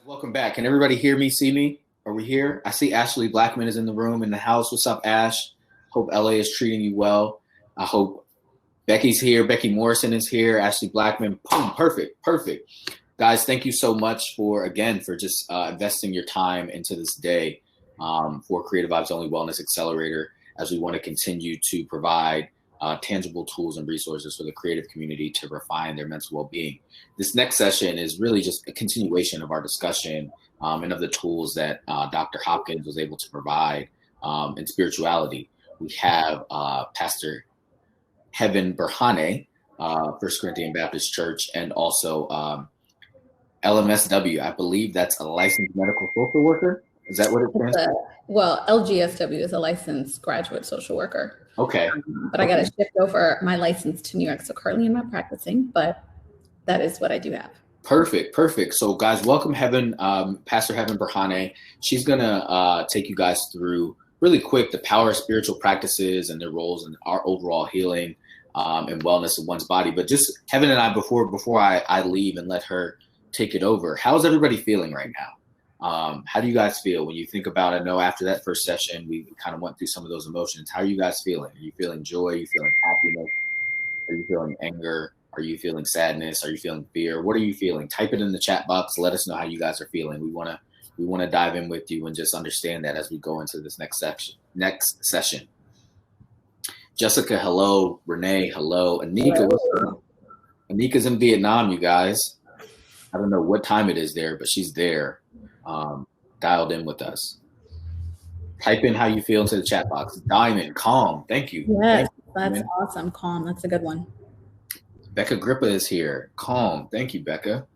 Welcome back. Can everybody hear me, see me? Are we here? I see Ashley Blackman is in the room, in the house. What's up, Ash? Hope LA is treating you well. I hope Becky's here. Becky Morrison is here. Ashley Blackman. Boom, perfect. Guys, thank you so much for just investing your time into this day for Creative Vibes Only Wellness Accelerator, as we want to continue to provide tangible tools and resources for the creative community to refine their mental well-being. This next session is really just a continuation of our discussion and of the tools that Dr. Hopkins was able to provide in spirituality. We have Pastor Berhane, First Corinthian Baptist Church, and also LMSW. I believe that's a licensed medical social worker. Is that what it stands for? Well, LGSW is a licensed graduate social worker. Okay. But I got to shift over my license to New York. So currently I'm not practicing, but that is what I do have. Perfect. So guys, welcome Pastor Heaven Berhane. She's going to take you guys through really quick the power of spiritual practices and their roles in our overall healing and wellness of one's body. But just Heaven and I, before I leave and let her take it over, how's everybody feeling right now? How do you guys feel when you think about it? I know after that first session, we kind of went through some of those emotions. How are you guys feeling? Are you feeling joy? Are you feeling happiness? Are you feeling anger? Are you feeling sadness? Are you feeling fear? What are you feeling? Type it in the chat box. Let us know how you guys are feeling. We want to dive in with you and just understand that as we go into this next session. Jessica, hello. Renee, hello. Anika, what's up? Anika's in Vietnam, you guys. I don't know what time it is there, but she's there. Dialed in with us. Type in how you feel into the chat box. Diamond, calm. Thank you. Yes, that's awesome. Calm. That's a good one. Becca Grippa is here. Calm. Thank you, Becca.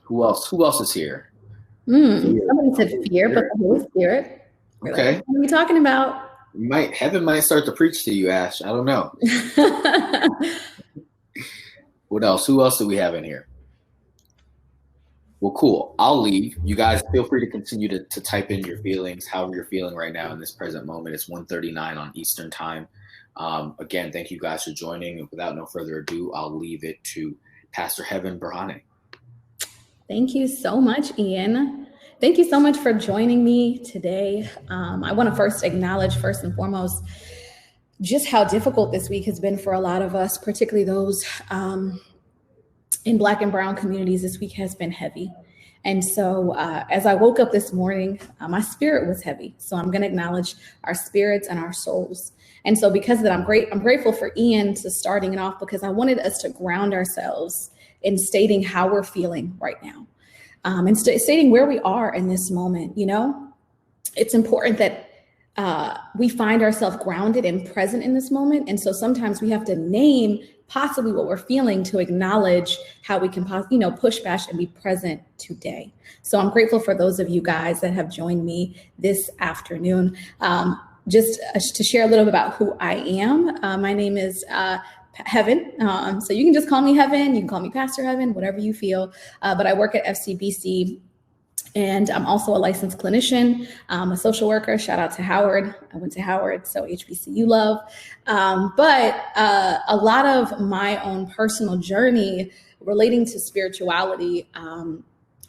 Who else is here? Somebody said fear, but the Holy Spirit. Okay. What are we talking about? Heaven might start to preach to you, Ash. I don't know. What else? Who else do we have in here? Well, cool. I'll leave. You guys feel free to continue to type in your feelings, however you're feeling right now in this present moment. It's 1:39 on Eastern time. Again, thank you guys for joining. And without no further ado, I'll leave it to Pastor Heaven Berhane. Thank you so much, Ian. Thank you so much for joining me today. I want to acknowledge first and foremost just how difficult this week has been for a lot of us, particularly those in Black and Brown communities. This week has been heavy. And so as I woke up this morning, my spirit was heavy. So I'm going to acknowledge our spirits and our souls. And so because of that, I'm grateful for Ian to starting it off, because I wanted us to ground ourselves in stating how we're feeling right now and stating where we are in this moment. You know, it's important that we find ourselves grounded and present in this moment. And so sometimes we have to name possibly what we're feeling to acknowledge how we can push back and be present today. So I'm grateful for those of you guys that have joined me this afternoon. Just to share a little bit about who I am. My name is Heaven. So you can just call me Heaven. You can call me Pastor Heaven, whatever you feel. But I work at FCBC. And I'm also a licensed clinician. I'm a social worker. Shout out to Howard. I went to Howard, so HBCU love. But a lot of my own personal journey relating to spirituality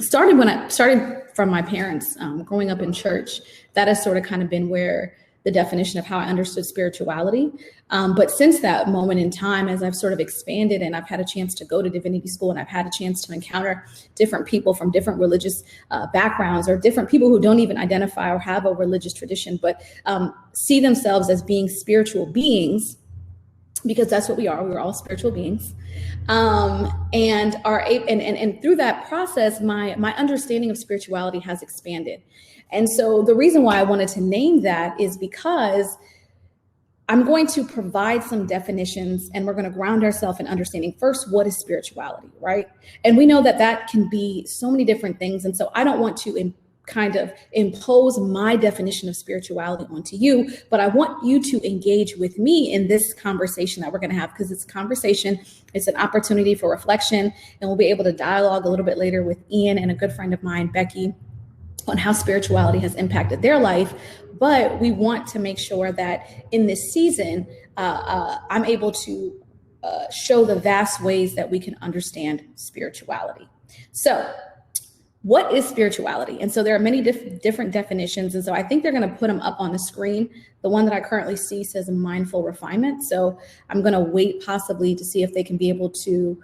started from my parents. Growing up in church, that has sort of kind of been where the definition of how I understood spirituality. But since that moment in time, as I've sort of expanded and I've had a chance to go to divinity school and I've had a chance to encounter different people from different religious backgrounds, or different people who don't even identify or have a religious tradition, but see themselves as being spiritual beings, because that's what we are. We're all spiritual beings. And through that process, my understanding of spirituality has expanded. And so the reason why I wanted to name that is because I'm going to provide some definitions, and we're going to ground ourselves in understanding first, what is spirituality, right? And we know that can be so many different things. And so I don't want to kind of impose my definition of spirituality onto you, but I want you to engage with me in this conversation that we're going to have, because it's a conversation, it's an opportunity for reflection, and we'll be able to dialogue a little bit later with Ian and a good friend of mine, Becky, on how spirituality has impacted their life. But we want to make sure that in this season, I'm able to show the vast ways that we can understand spirituality. So what is spirituality? And so there are many different definitions. And so I think they're going to put them up on the screen. The one that I currently see says mindful refinement. So I'm going to wait possibly to see if they can be able to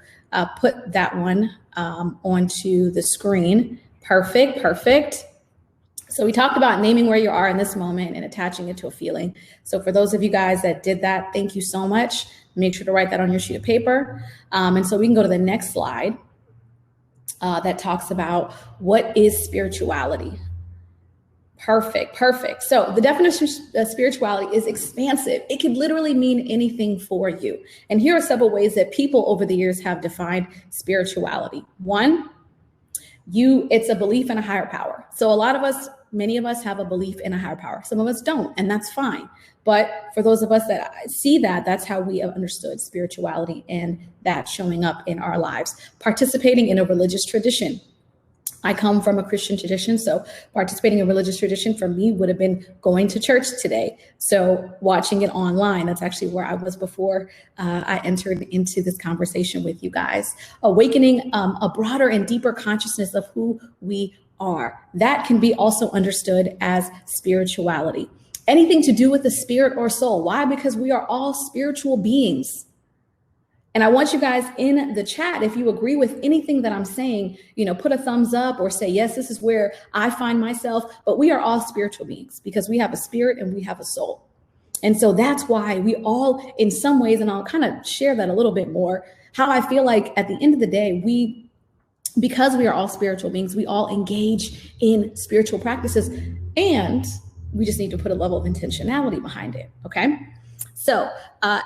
put that one onto the screen. Perfect, perfect. So we talked about naming where you are in this moment and attaching it to a feeling. So for those of you guys that did that, thank you so much. Make sure to write that on your sheet of paper. And so we can go to the next slide. That talks about what is spirituality. Perfect, perfect. So the definition of spirituality is expansive. It can literally mean anything for you. And here are several ways that people over the years have defined spirituality. One, it's a belief in a higher power. So a lot of us, many of us have a belief in a higher power. Some of us don't, and that's fine. But for those of us that see that, that's how we have understood spirituality and that showing up in our lives. Participating in a religious tradition. I come from a Christian tradition, so participating in a religious tradition for me would have been going to church today. So watching it online, that's actually where I was before I entered into this conversation with you guys. Awakening a broader and deeper consciousness of who we are. That can be also understood as spirituality. Anything to do with the spirit or soul. Why? Because we are all spiritual beings. And I want you guys in the chat, if you agree with anything that I'm saying, put a thumbs up or say, yes, this is where I find myself. But we are all spiritual beings because we have a spirit and we have a soul. And so that's why we all, in some ways, and I'll kind of share that a little bit more, how I feel like at the end of the day, because we are all spiritual beings, we all engage in spiritual practices, and we just need to put a level of intentionality behind it. Okay. So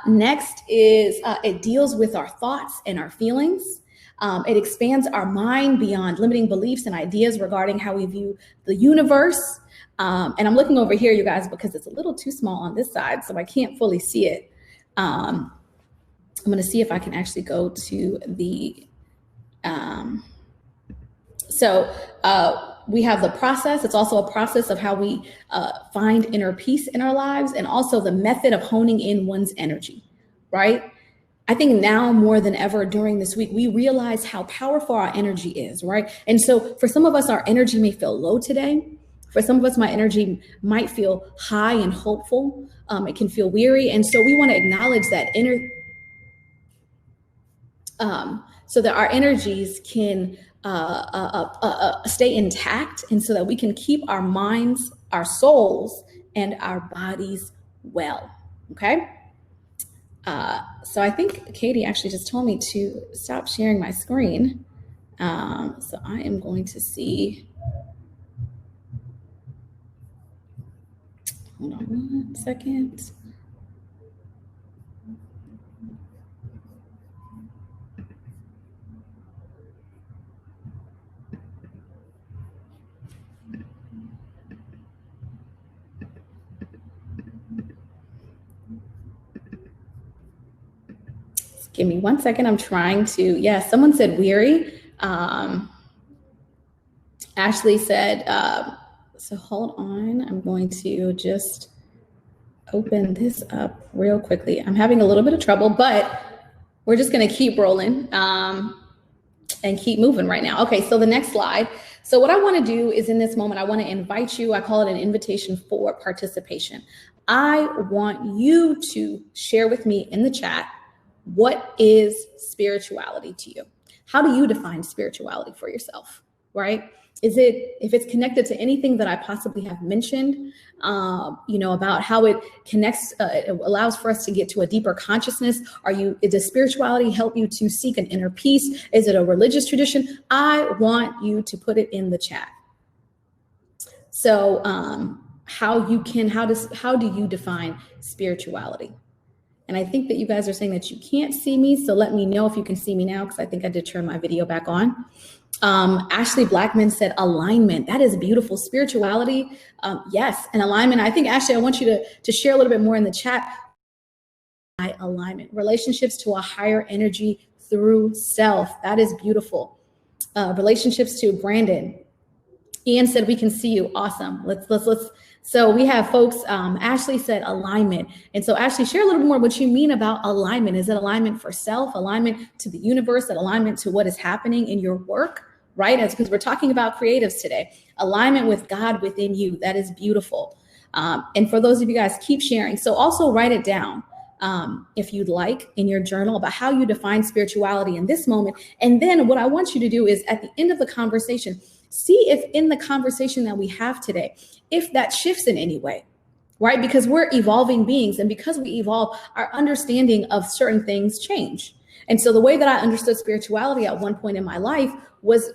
next is it deals with our thoughts and our feelings. It expands our mind beyond limiting beliefs and ideas regarding how we view the universe. And I'm looking over here, you guys, because it's a little too small on this side, so I can't fully see it. I'm going to see if I can actually go to the we have the process. It's also a process of how we find inner peace in our lives, and also the method of honing in one's energy, right? I think now more than ever during this week, we realize how powerful our energy is, right? And so for some of us, our energy may feel low today. For some of us, my energy might feel high and hopeful. It can feel weary. And so we want to acknowledge that so that our energies can stay intact, and so that we can keep our minds, our souls, and our bodies well. Okay. So I think Katie actually just told me to stop sharing my screen. So I am going to see. Hold on 1 second. Give me 1 second. I'm trying to, someone said weary. Ashley said, so hold on. I'm going to just open this up real quickly. I'm having a little bit of trouble, but we're just going to keep rolling and keep moving right now. Okay, so the next slide. So what I want to do is in this moment, I want to invite you, I call it an invitation for participation. I want you to share with me in the chat, what is spirituality to you? How do you define spirituality for yourself, right? If it's connected to anything that I possibly have mentioned, about how it connects, it allows for us to get to a deeper consciousness. Does spirituality help you to seek an inner peace? Is it a religious tradition? I want you to put it in the chat. So how do you define spirituality? And I think that you guys are saying that you can't see me. So let me know if you can see me now, because I think I did turn my video back on. Ashley Blackman said alignment. That is beautiful. Spirituality. Yes. And alignment. I think, Ashley, I want you to share a little bit more in the chat. Alignment, relationships to a higher energy through self. That is beautiful. Relationships to Brandon. Ian said, we can see you. Awesome. Let's. So we have folks, Ashley said alignment. And so Ashley, share a little bit more what you mean about alignment. Is it alignment for self, alignment to the universe, alignment to what is happening in your work, right? It's because we're talking about creatives today. Alignment with God within you. That is beautiful. And for those of you guys, keep sharing. So also write it down, if you'd like, in your journal about how you define spirituality in this moment. And then what I want you to do is at the end of the conversation, see if in the conversation that we have today, if that shifts in any way, right? Because we're evolving beings, and because we evolve, our understanding of certain things change. And so the way that I understood spirituality at one point in my life was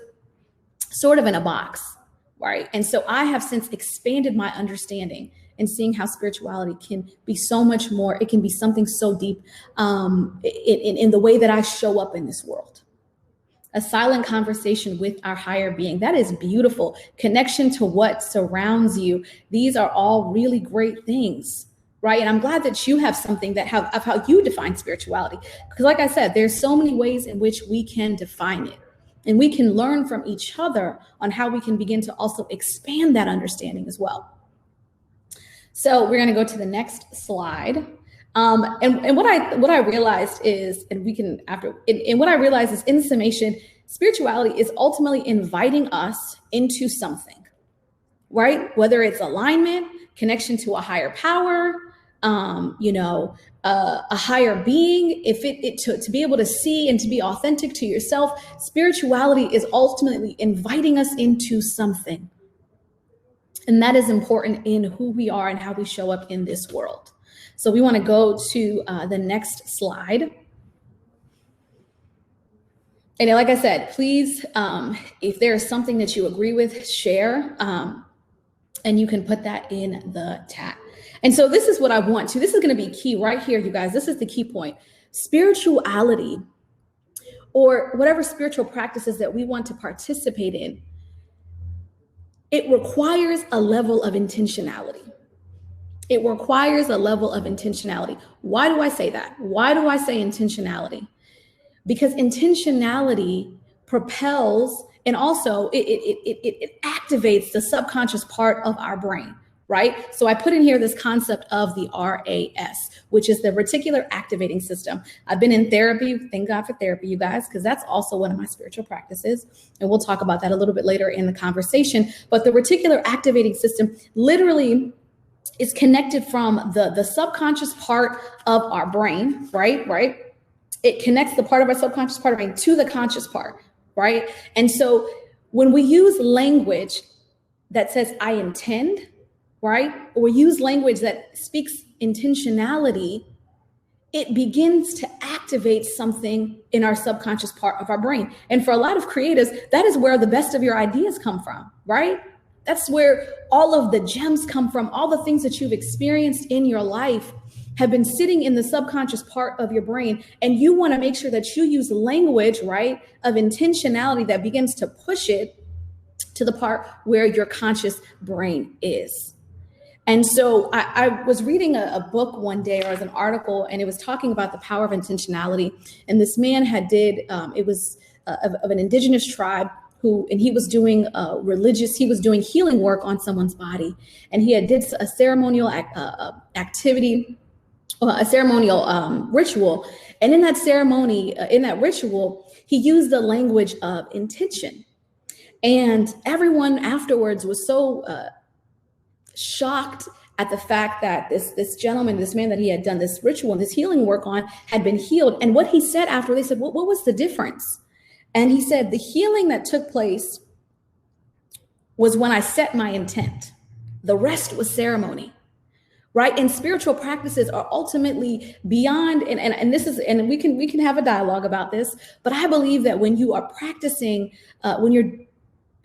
sort of in a box, right? And so I have since expanded my understanding and seeing how spirituality can be so much more. It can be something so deep in the way that I show up in this world. A silent conversation with our higher being. That is beautiful. Connection to what surrounds you. These are all really great things, right? And I'm glad that you have something that of how you define spirituality. Because like I said, there's so many ways in which we can define it. And we can learn from each other on how we can begin to also expand that understanding as well. So we're going to go to the next slide. And what I realized is, and we can after, and what I realized is, in summation, spirituality is ultimately inviting us into something, right? Whether it's alignment, connection to a higher power, a higher being, to be able to see and to be authentic to yourself. Spirituality is ultimately inviting us into something. And that is important in who we are and how we show up in this world. So we want to go to the next slide. And like I said, please, if there is something that you agree with, share, and you can put that in the chat. And so this is what I want to, this is going to be key right here, you guys. This is the key point. Spirituality, or whatever spiritual practices that we want to participate in, it requires a level of intentionality. It requires a level of intentionality. Why do I say that? Why do I say intentionality? Because intentionality propels, and also it activates the subconscious part of our brain, right? So I put in here this concept of the RAS, which is the reticular activating system. I've been in therapy. Thank God for therapy, you guys, because that's also one of my spiritual practices. And we'll talk about that a little bit later in the conversation. But the reticular activating system literally is connected from the subconscious part of our brain, right? It connects the part of our subconscious part of our brain to the conscious part, right? And so when we use language that says, I intend, right? Or use language that speaks intentionality, it begins to activate something in our subconscious part of our brain. And for a lot of creatives, that is where the best of your ideas come from, right? That's where all of the gems come from. All the things that you've experienced in your life have been sitting in the subconscious part of your brain. And you want to make sure that you use language, right, of intentionality that begins to push it to the part where your conscious brain is. And so I was reading a book one day, or as an article, and it was talking about the power of intentionality. And this man it was of an indigenous tribe, and he was doing he was doing healing work on someone's body. And he did a ceremonial activity, a ceremonial ritual. And in that ceremony, in that ritual, he used the language of intention. And everyone afterwards was so shocked at the fact that this gentleman, this man that he had done this ritual and this healing work on, had been healed. And what he said after, they said, what was the difference? And he said, the healing that took place was when I set my intent. The rest was ceremony, right? And spiritual practices are ultimately beyond, and this is, and we can have a dialogue about this, but I believe that when you are practicing, when you're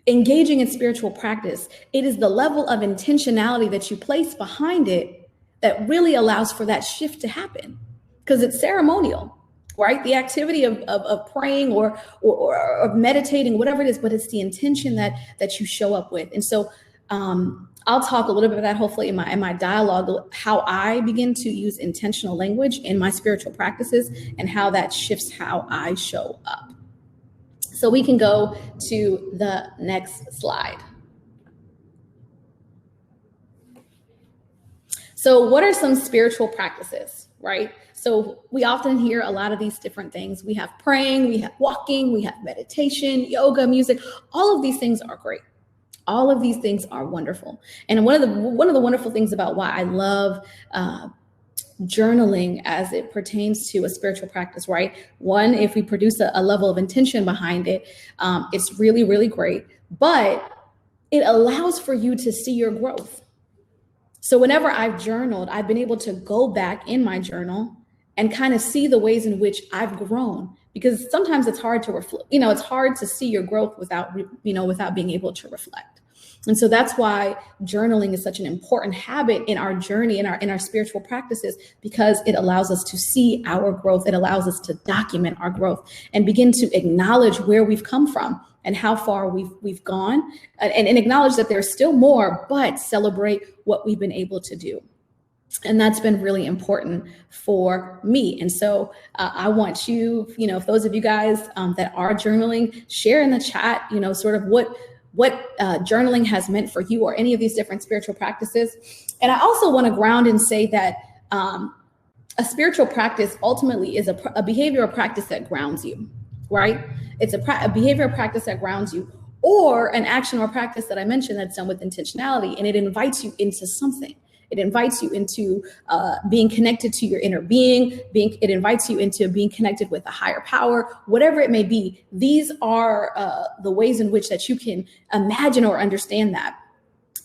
engaging in spiritual practice, it is the level of intentionality that you place behind it that really allows for that shift to happen, because it's ceremonial. Right? The activity of praying or meditating, whatever it is, but it's the intention that you show up with. And so I'll talk a little bit about that hopefully in my dialogue, how I begin to use intentional language in my spiritual practices and how that shifts how I show up. So we can go to the next slide. So what are some spiritual practices? right? So we often hear a lot of these different things. We have praying, we have walking, we have meditation, yoga, music. All of these things are great. All of these things are wonderful. And one of the wonderful things about why I love journaling as it pertains to a spiritual practice, right? One, if we produce a level of intention behind it, it's really, really great. But it allows for you to see your growth. So whenever I've journaled, I've been able to go back in my journal and kind of see the ways in which I've grown, because sometimes it's hard to reflect, it's hard to see your growth without being able to reflect. And so that's why journaling is such an important habit in our journey, in our spiritual practices, because it allows us to see our growth. It allows us to document our growth and begin to acknowledge where we've come from and how far we've gone, and acknowledge that there's still more, but celebrate what we've been able to do. And that's been really important for me. And so I want you, if those of you guys that are journaling, share in the chat, sort of what journaling has meant for you, or any of these different spiritual practices. And I also want to ground and say that a spiritual practice ultimately is a behavioral practice that grounds you, right? It's a behavioral practice that grounds you, or an action or practice that I mentioned that's done with intentionality, and it invites you into something. It invites you into being connected to your inner being. It invites you into being connected with a higher power, whatever it may be. These are the ways in which that you can imagine or understand that.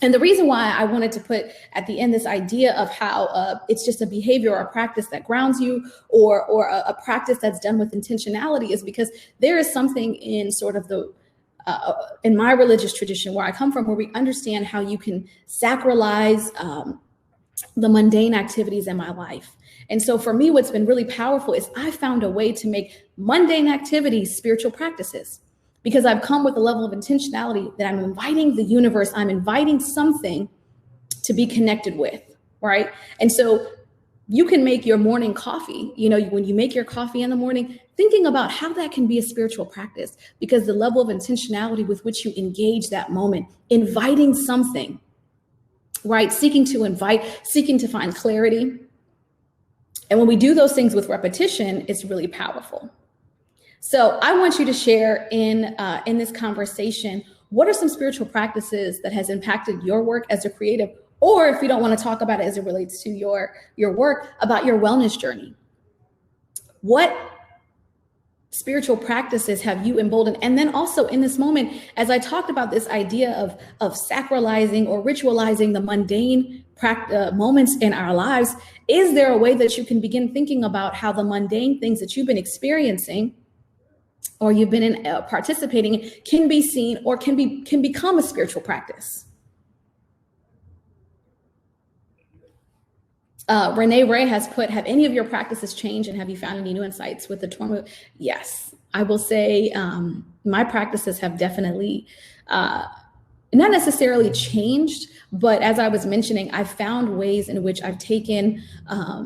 And the reason why I wanted to put at the end this idea of how it's just a behavior or a practice that grounds you, or a practice that's done with intentionality, is because there is something in sort of the in my religious tradition where I come from, where we understand how you can sacralize the mundane activities in my life. And so for me, what's been really powerful is I found a way to make mundane activities spiritual practices, because I've come with a level of intentionality that I'm inviting the universe, I'm inviting something to be connected with, right? And so you can make your morning coffee, when you make your coffee in the morning, thinking about how that can be a spiritual practice, because the level of intentionality with which you engage that moment, inviting something, right? Seeking to find clarity. And when we do those things with repetition, it's really powerful. So I want you to share in this conversation, what are some spiritual practices that has impacted your work as a creative, or if you don't want to talk about it as it relates to your work, about your wellness journey. What spiritual practices have you emboldened? And then also in this moment, as I talked about this idea of sacralizing or ritualizing the mundane moments in our lives, is there a way that you can begin thinking about how the mundane things that you've been experiencing or you've been participating in can be seen or can become a spiritual practice? Renee Ray has put, have any of your practices changed, and have you found any new insights with the trauma? Yes, I will say my practices have definitely not necessarily changed, but as I was mentioning, I've found ways in which I've taken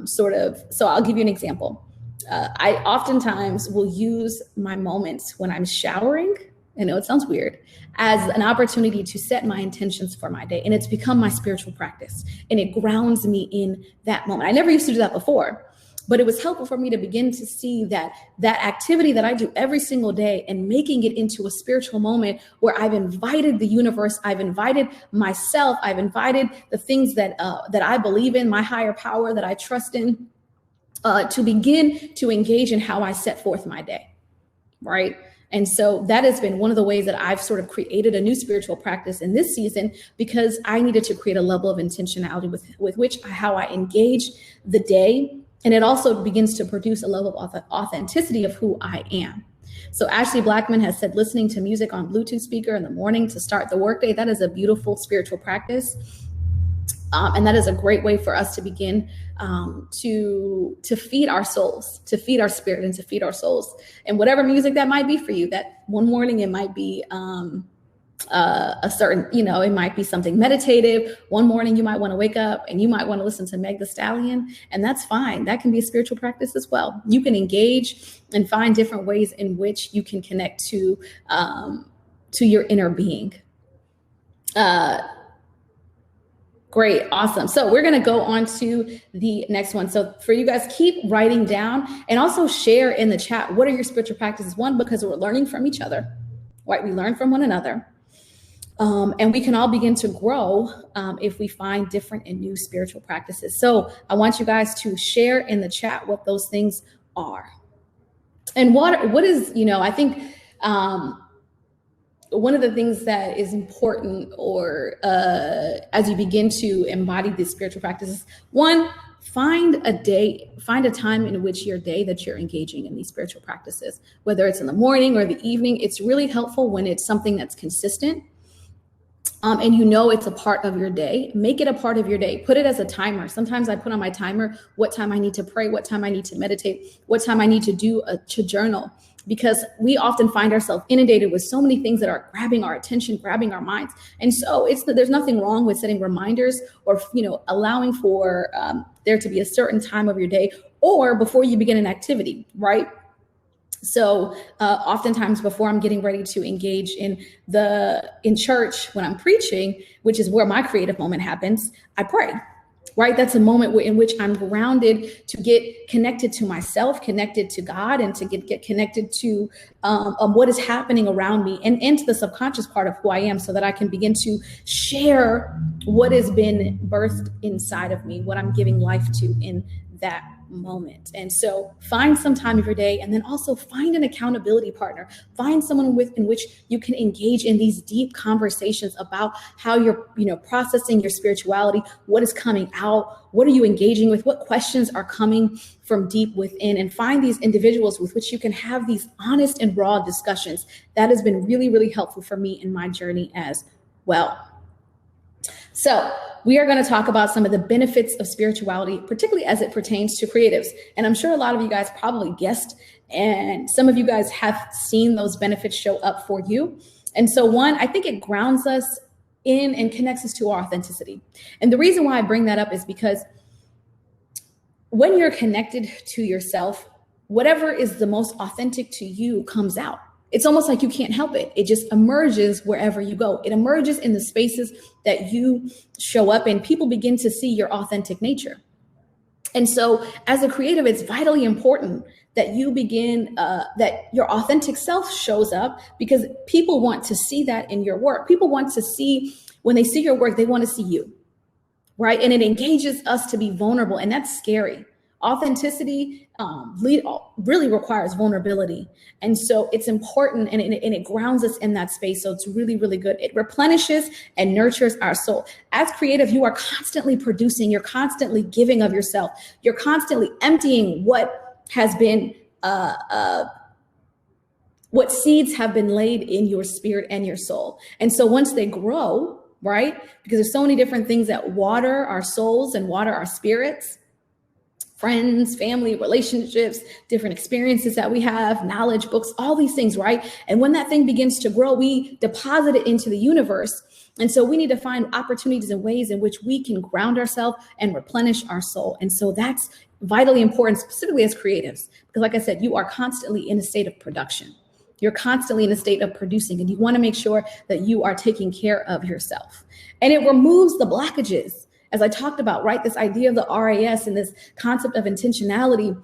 so I'll give you an example. I oftentimes will use my moments when I'm showering, I know it sounds weird, as an opportunity to set my intentions for my day. And it's become my spiritual practice, and it grounds me in that moment. I never used to do that before, but it was helpful for me to begin to see that activity that I do every single day and making it into a spiritual moment where I've invited the universe, I've invited myself, I've invited the things that I believe in, my higher power that I trust in, to begin to engage in how I set forth my day, right? And so that has been one of the ways that I've sort of created a new spiritual practice in this season, because I needed to create a level of intentionality with which how I engage the day. And it also begins to produce a level of authenticity of who I am. So Ashley Blackman has said, listening to music on Bluetooth speaker in the morning to start the workday, that is a beautiful spiritual practice. And that is a great way for us to begin to feed our souls, to feed our spirit, and to feed our souls. And whatever music that might be for you, that one morning it might be a certain, it might be something meditative. One morning you might want to wake up and you might want to listen to Meg Thee Stallion, and that's fine. That can be a spiritual practice as well. You can engage and find different ways in which you can connect to your inner being. Great. Awesome. So we're going to go on to the next one. So for you guys, keep writing down and also share in the chat. What are your spiritual practices? One, because we're learning from each other, right? We learn from one another. And we can all begin to grow if we find different and new spiritual practices. So I want you guys to share in the chat what those things are. And what is, I think one of the things that is important, or as you begin to embody these spiritual practices, one, find a time in which your day that you're engaging in these spiritual practices, whether it's in the morning or the evening. It's really helpful when it's something that's consistent. And it's a part of your day. Make it a part of your day. Put it as a timer. Sometimes I put on my timer what time I need to pray, what time I need to meditate, what time I need to do to journal, because we often find ourselves inundated with so many things that are grabbing our attention, grabbing our minds. And so there's nothing wrong with setting reminders or, allowing for there to be a certain time of your day or before you begin an activity, right? So oftentimes before I'm getting ready to engage in church when I'm preaching, which is where my creative moment happens, I pray, right? That's a moment in which I'm grounded to get connected to myself, connected to God, and to get connected to what is happening around me and to the subconscious part of who I am, so that I can begin to share what has been birthed inside of me, what I'm giving life to in that moment. And so find some time of your day, and then also find an accountability partner. Find someone in which you can engage in these deep conversations about how you're, processing your spirituality, what is coming out, what are you engaging with, what questions are coming from deep within, and find these individuals with which you can have these honest and raw discussions. That has been really, really helpful for me in my journey as well. So we are going to talk about some of the benefits of spirituality, particularly as it pertains to creatives. And I'm sure a lot of you guys probably guessed, and some of you guys have seen those benefits show up for you. And so one, I think it grounds us in and connects us to our authenticity. And the reason why I bring that up is because when you're connected to yourself, whatever is the most authentic to you comes out. It's almost like you can't help it. It just emerges wherever you go. It emerges in the spaces that you show up in. People begin to see your authentic nature. And so as a creative, it's vitally important that you begin, that your authentic self shows up, because people want to see that in your work. People want to see, when they see your work, they want to see you, right? And it engages us to be vulnerable, and that's scary. Authenticity really requires vulnerability. And so it's important, and it grounds us in that space. So it's really, really good. It replenishes and nurtures our soul. As creative, you are constantly producing, you're constantly giving of yourself. You're constantly emptying what has been, what seeds have been laid in your spirit and your soul. And so once they grow, right? Because there's so many different things that water our souls and water our spirits. Friends, family, relationships, different experiences that we have, knowledge, books, all these things, right? And when that thing begins to grow, we deposit it into the universe. And so we need to find opportunities and ways in which we can ground ourselves and replenish our soul. And so that's vitally important, specifically as creatives, because like I said, you are constantly in a state of production. You're constantly in a state of producing, and you want to make sure that you are taking care of yourself. And it removes the blockages. As I talked about, right, this idea of the RAS and this concept of intentionality,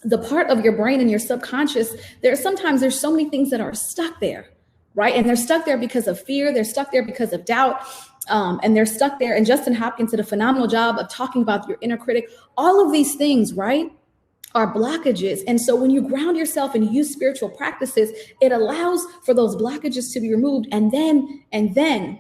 the part of your brain and your subconscious, there's so many things that are stuck there, right? And they're stuck there because of fear. They're stuck there because of doubt. And they're stuck there. And Justin Hopkins did a phenomenal job of talking about your inner critic. All of these things, right, are blockages. And so when you ground yourself and use spiritual practices, it allows for those blockages to be removed. And then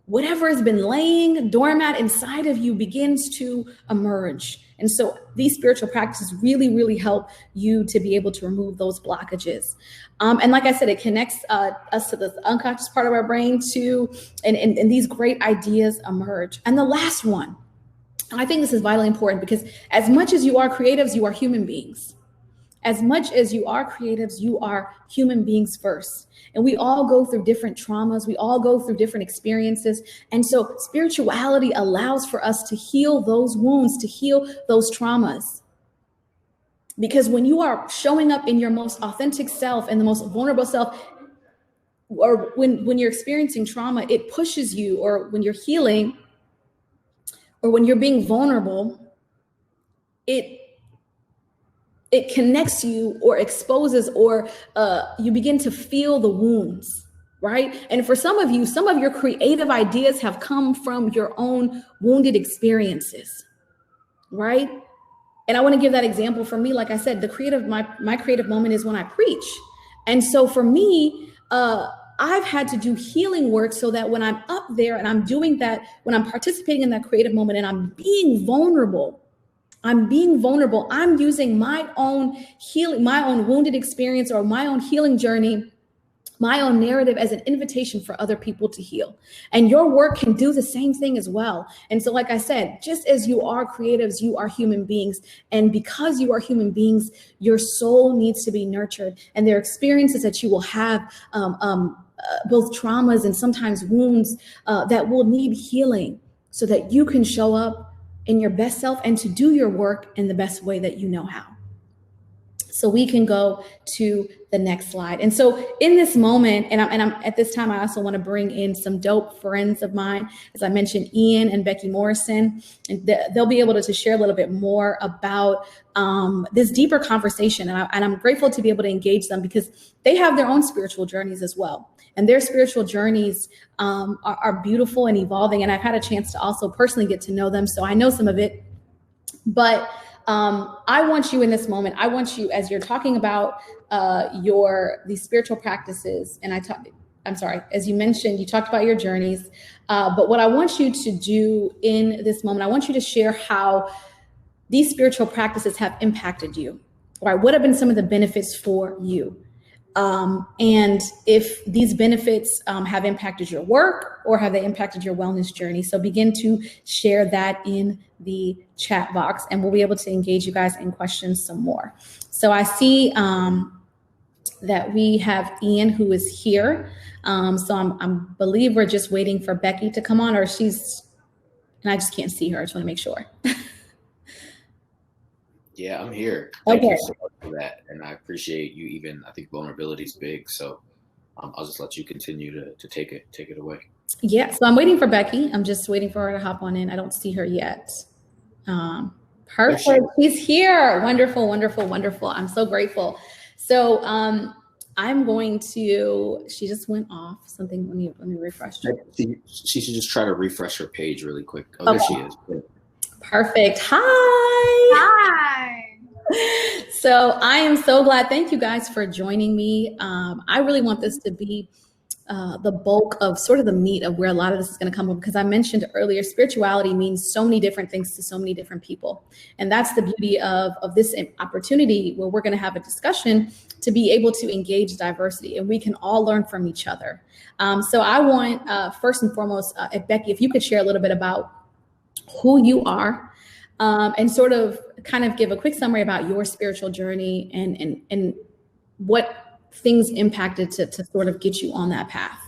whatever has been laying dormant inside of you begins to emerge. And so these spiritual practices really, really help you to be able to remove those blockages. And like I said, it connects us to the unconscious part of our brain too, and these great ideas emerge. And the last one, and I think this is vitally important, because as much as you are creatives, you are human beings. As much as you are creatives, you are human beings first. And we all go through different traumas. We all go through different experiences. And so spirituality allows for us to heal those wounds, to heal those traumas. Because when you are showing up in your most authentic self and the most vulnerable self, or when you're experiencing trauma, it pushes you, or when you're healing, or when you're being vulnerable, it connects you or exposes, or you begin to feel the wounds, right? And for some of you, some of your creative ideas have come from your own wounded experiences, right? And I want to give that example for me. Like I said, my creative moment is when I preach. And so for me, I've had to do healing work so that when I'm up there and I'm doing that, when I'm participating in that creative moment and I'm being vulnerable, I'm using my own healing, my own wounded experience, or my own healing journey, my own narrative, as an invitation for other people to heal. And your work can do the same thing as well. And so, like I said, just as you are creatives, you are human beings. And because you are human beings, your soul needs to be nurtured. And there are experiences that you will have, both traumas and sometimes wounds, that will need healing so that you can show up in your best self and to do your work in the best way that you know how. So we can go to the next slide. And so in this moment, and I'm at this time, I also want to bring in some dope friends of mine. As I mentioned, Ian and Becky Morrison, and they'll be able to share a little bit more about this deeper conversation. And I'm grateful to be able to engage them because they have their own spiritual journeys as well. And their spiritual journeys are beautiful and evolving. And I've had a chance to also personally get to know them. So I know some of it, but I want you in this moment, I want you, as you're talking about these spiritual practices, and as you mentioned, you talked about your journeys, but what I want you to do in this moment, I want you to share how these spiritual practices have impacted you, right? What have been some of the benefits for you? And if these benefits have impacted your work, or have they impacted your wellness journey? So begin to share that in the chat box, and we'll be able to engage you guys in questions some more. So I see that we have Ian, who is here. So I believe we're just waiting for Becky to come on, or and I just can't see her. I just want to make sure. Yeah, I'm here. Thank you so much for that. And I appreciate you I think vulnerability is big. So I'll just let you continue to take it away. Yeah, so I'm waiting for Becky. I'm just waiting for her to hop on in. I don't see her yet. Perfect. She's here. Wonderful, wonderful, wonderful. I'm so grateful. So I'm going to, she just went off something. Let me refresh her. She should just try to refresh her page really quick. Oh, okay. There she is. Good. Perfect. Hi. Hi. So I am so glad. Thank you guys for joining me. I really want this to be the bulk of sort of the meat of where a lot of this is going to come from, because I mentioned earlier, spirituality means so many different things to so many different people. And that's the beauty of this opportunity, where we're going to have a discussion to be able to engage diversity, and we can all learn from each other. So I want, first and foremost, Becky, if you could share a little bit about who you are, and sort of kind of give a quick summary about your spiritual journey and what things impacted to sort of get you on that path.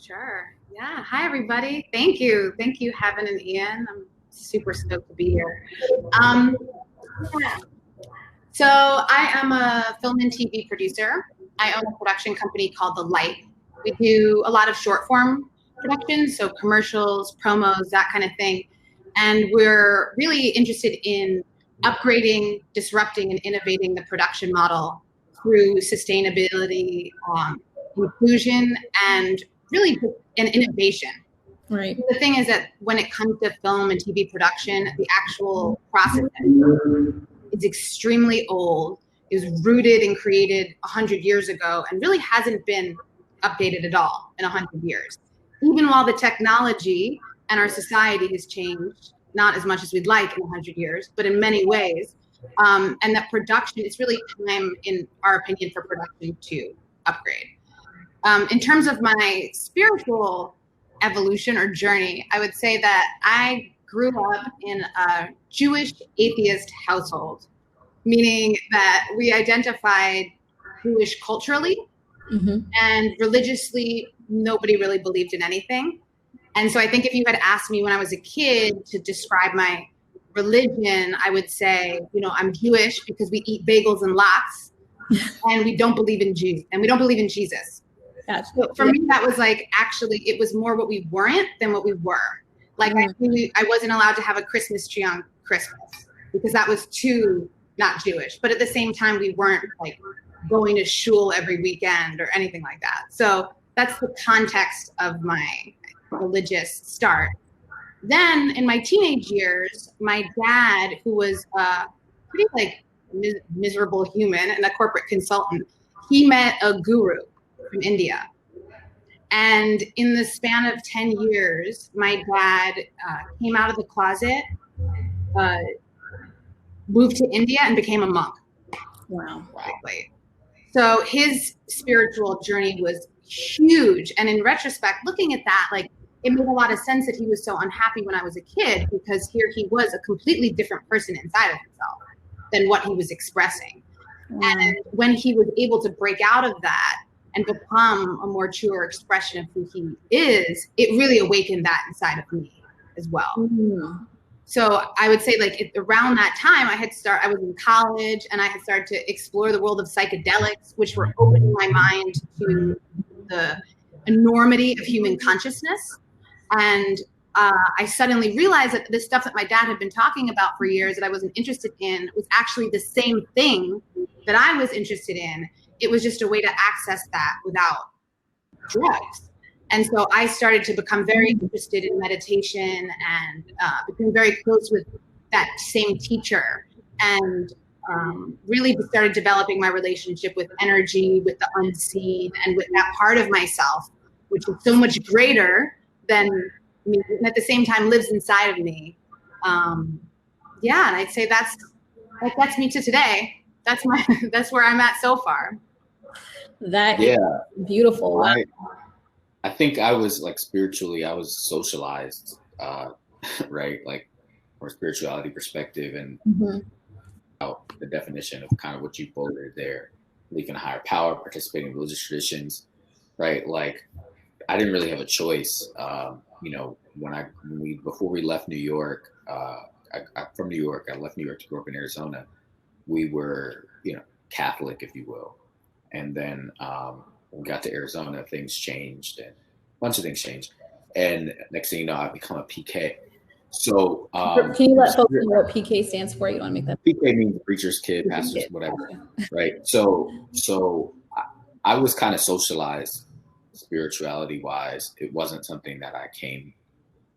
Sure. Yeah. Hi, everybody. Thank you. Thank you, Heaven and Ian. I'm super stoked to be here. Yeah. So I am a film and TV producer. I own a production company called The Light. We do a lot of short form productions, so commercials, promos, that kind of thing. And we're really interested in upgrading, disrupting, and innovating the production model through sustainability, inclusion, and really an innovation. Right. The thing is that when it comes to film and TV production, the actual process is extremely old. It was rooted and created 100 years ago and really hasn't been updated at all in 100 years. Even while the technology and our society has changed, not as much as we'd like in 100 years, but in many ways. And that production, it's really time, in our opinion, for production to upgrade. In terms of my spiritual evolution or journey, I would say that I grew up in a Jewish atheist household, meaning that we identified Jewish culturally, and religiously, nobody really believed in anything. And so I think if you had asked me when I was a kid to describe my religion, I would say, I'm Jewish because we eat bagels and lox, and we don't believe in Jesus. Gotcha. So for me, that was like, actually, it was more what we weren't than what we were. Like I wasn't allowed to have a Christmas tree on Christmas because that was too not Jewish. But at the same time, we weren't like going to shul every weekend or anything like that. So that's the context of my religious start. Then in my teenage years, my dad, who was a pretty like miserable human and a corporate consultant, he met a guru from India. And in the span of 10 years, my dad came out of the closet, moved to India, and became a monk. Wow. Basically. So his spiritual journey was huge. And in retrospect, looking at that, like, it made a lot of sense that he was so unhappy when I was a kid, because here he was a completely different person inside of himself than what he was expressing. And when he was able to break out of that and become a more truer expression of who he is, it really awakened that inside of me as well. Mm-hmm. So I would say, like, around that time, I was in college, and I had started to explore the world of psychedelics, which were opening my mind to the enormity of human consciousness. And I suddenly realized that the stuff that my dad had been talking about for years that I wasn't interested in was actually the same thing that I was interested in. It was just a way to access that without drugs. And so I started to become very interested in meditation and became very close with that same teacher, and really started developing my relationship with energy, with the unseen, and with that part of myself, which is so much greater than me, and at the same time lives inside of me. And I'd say that's me to today. That's where I'm at so far. That is beautiful. I think I was like spiritually, I was socialized, right? Like from a spirituality perspective, and the definition of kind of what you quoted there, belief in a higher power, participating in religious traditions, right? Like I didn't really have a choice. Before we left New York, I'm from New York. I left New York to grow up in Arizona. We were, Catholic, if you will. And then when we got to Arizona, things changed, and a bunch of things changed. And next thing you know, I become a PK. So can you let folks know what PK stands for? You want to make that? PK means preacher's kid, pastor's, whatever, right? So I was kind of socialized spirituality wise. It wasn't something that I came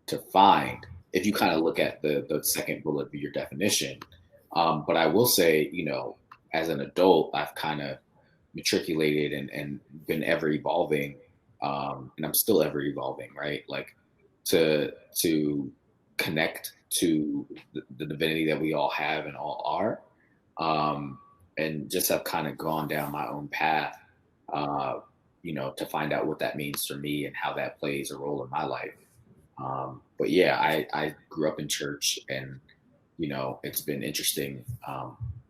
to find. If you kind of look at the second bullet of your definition, but I will say, as an adult, I've kind of matriculated and been ever evolving, and I'm still ever evolving, right? Like to connect to the divinity that we all have and all are, and just have kind of gone down my own path, to find out what that means for me and how that plays a role in my life. But yeah, I grew up in church, and it's been interesting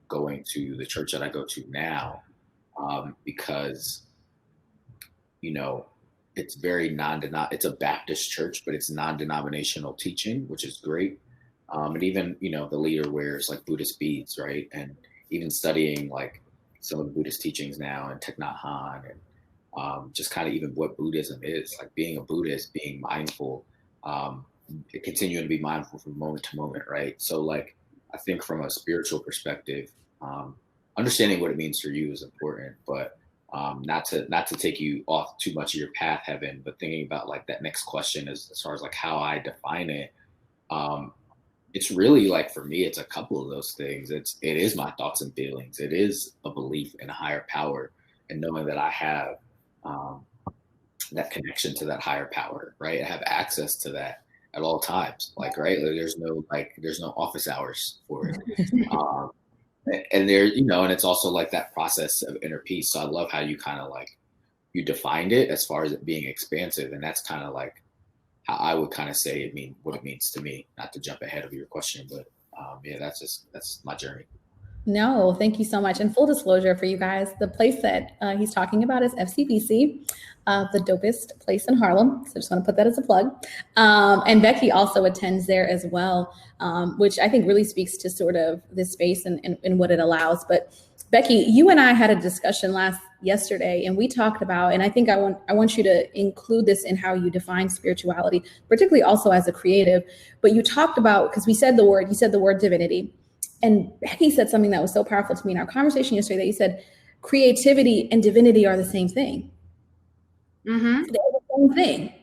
going to the church that I go to now, because it's very it's a Baptist church, but it's non-denominational teaching, which is great. And even the leader wears like Buddhist beads, right? And even studying like some of the Buddhist teachings now, and Thich Nhat Hanh, and just kind of even what Buddhism is, like being a Buddhist, being mindful, continuing to be mindful from moment to moment, right? So like I think from a spiritual perspective, understanding what it means for you is important, but not to take you off too much of your path, Heaven, but thinking about like that next question as far as like how I define it. It's really like, for me, it's a couple of those things. It is my thoughts and feelings. It is a belief in a higher power, and knowing that I have that connection to that higher power, right? I have access to that at all times, like, right? There's no office hours for it. And there, and it's also like that process of inner peace. So I love how you kind of like, you defined it as far as it being expansive. And that's kind of like how I would kind of say what it means to me, not to jump ahead of your question, but that's my journey. No, thank you so much. And full disclosure for you guys, the place that he's talking about is FCBC, the dopest place in Harlem. So I just want to put that as a plug. And Becky also attends there as well, which I think really speaks to sort of this space and what it allows. But Becky, you and I had a discussion yesterday, and we talked about, and I think I want you to include this in how you define spirituality, particularly also as a creative. But you talked about, because you said the word divinity, and Becky said something that was so powerful to me in our conversation yesterday, that you said creativity and divinity are the same thing. Mm-hmm. They're the same thing.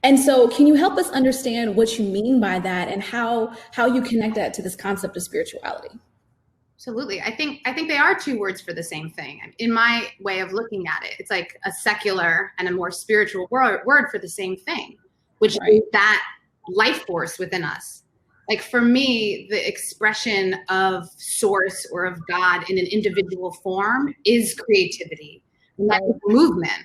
And so can you help us understand what you mean by that, and how you connect that to this concept of spirituality? Absolutely. I think they are two words for the same thing. In my way of looking at it, it's like a secular and a more spiritual word for the same thing, which is that life force within us. Like for me, the expression of source or of God in an individual form is creativity. And that is movement,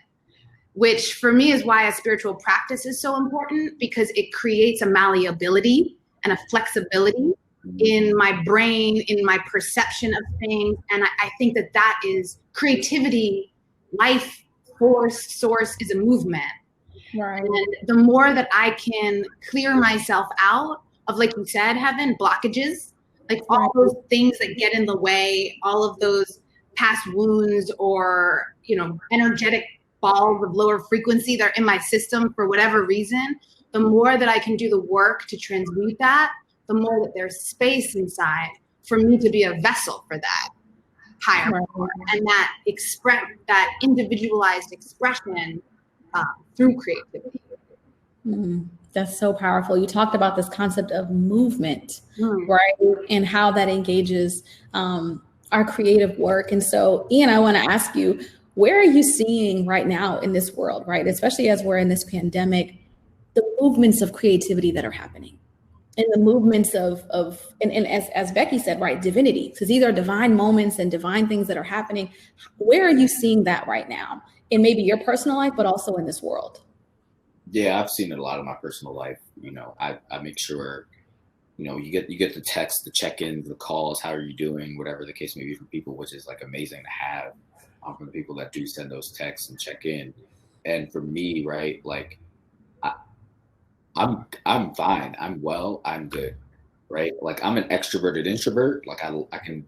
which for me is why a spiritual practice is so important, because it creates a malleability and a flexibility in my brain, in my perception of things. And I think that is creativity, life force, source is a movement. Right. And the more that I can clear myself out of, like you said, Heaven, blockages, like all those things that get in the way, all of those past wounds or, energetic balls of lower frequency that are in my system for whatever reason, the more that I can do the work to transmute that, the more that there's space inside for me to be a vessel for that higher power and that individualized expression through creativity. That's so powerful. You talked about this concept of movement, right? And how that engages our creative work. And so, Ian, I want to ask you, where are you seeing right now in this world, right? Especially as we're in this pandemic, the movements of creativity that are happening? And the movements of as Becky said, right, divinity, because these are divine moments and divine things that are happening. Where are you seeing that right now in maybe your personal life, but also in this world? Yeah, I've seen it a lot in my personal life. I make sure, you get the text, the check-ins, the calls, how are you doing, whatever the case may be from people, which is like amazing to have from the people that do send those texts and check in. And for me, right, like I'm fine. I'm well. I'm good. Right. Like I'm an extroverted introvert. Like I can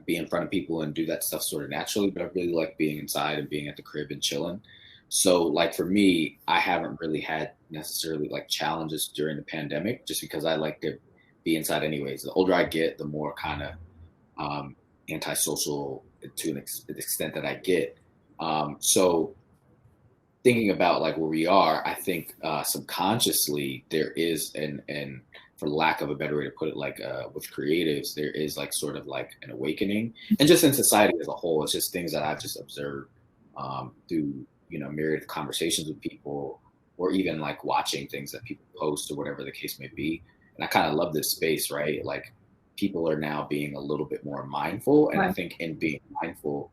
be in front of people and do that stuff sort of naturally, but I really like being inside and being at the crib and chilling. So like for me, I haven't really had necessarily like challenges during the pandemic, just because I like to be inside anyways. The older I get, the more kind of antisocial to an extent that I get. So thinking about like where we are, I think subconsciously there is, and for lack of a better way to put it, like with creatives, there is like sort of like an awakening, and just in society as a whole, it's just things that I've just observed through myriad of conversations with people, or even like watching things that people post or whatever the case may be. And I kind of love this space, right? Like people are now being a little bit more mindful, and I think in being mindful,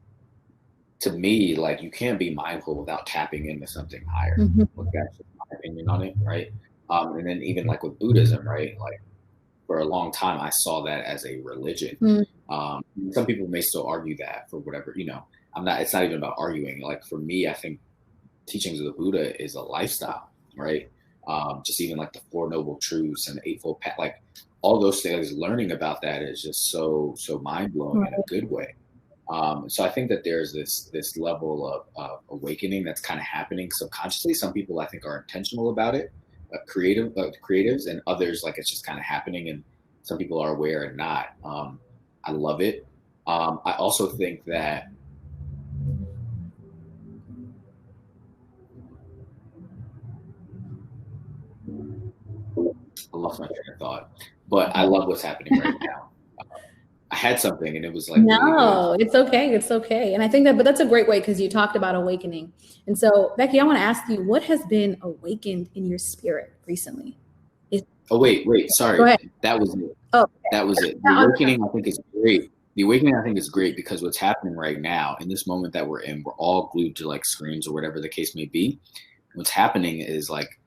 to me, like you can't be mindful without tapping into something higher. Like that's just my opinion on it, right? And then even like with Buddhism, right? Like for a long time, I saw that as a religion. Some people may still argue that for whatever, it's not even about arguing. Like for me, I think teachings of the Buddha is a lifestyle, right? Just even like the Four Noble Truths and the Eightfold Path, like all those things, learning about that is just so mind blowing in a good way. So I think that there's this level of awakening that's kind of happening subconsciously. Some people I think are intentional about it, creatives, and others like it's just kind of happening, and some people are aware and not. I love it. I also think that I lost my train of thought, but I love what's happening right now. I had something and it was like, no, really it's okay. It's okay. And I think but that's a great way, because you talked about awakening. And so Becky, I want to ask you, what has been awakened in your spirit recently? Wait, sorry. That was it. Oh, okay. That was it. The awakening I think is great. The awakening I think is great because what's happening right now in this moment that we're in, we're all glued to like screens or whatever the case may be. What's happening is like,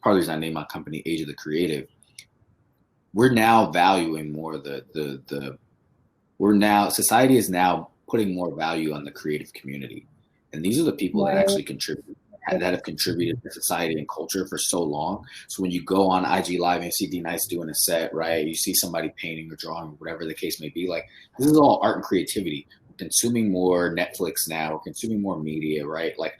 part of the reason I named my company Age of the Creative. We're now valuing more society is now putting more value on the creative community. And these are the people that actually contribute, that have contributed to society and culture for so long. So when you go on IG Live and see D Nice doing a set, right? You see somebody painting or drawing, whatever the case may be, like this is all art and creativity. consuming more Netflix now, we're consuming more media, right? Like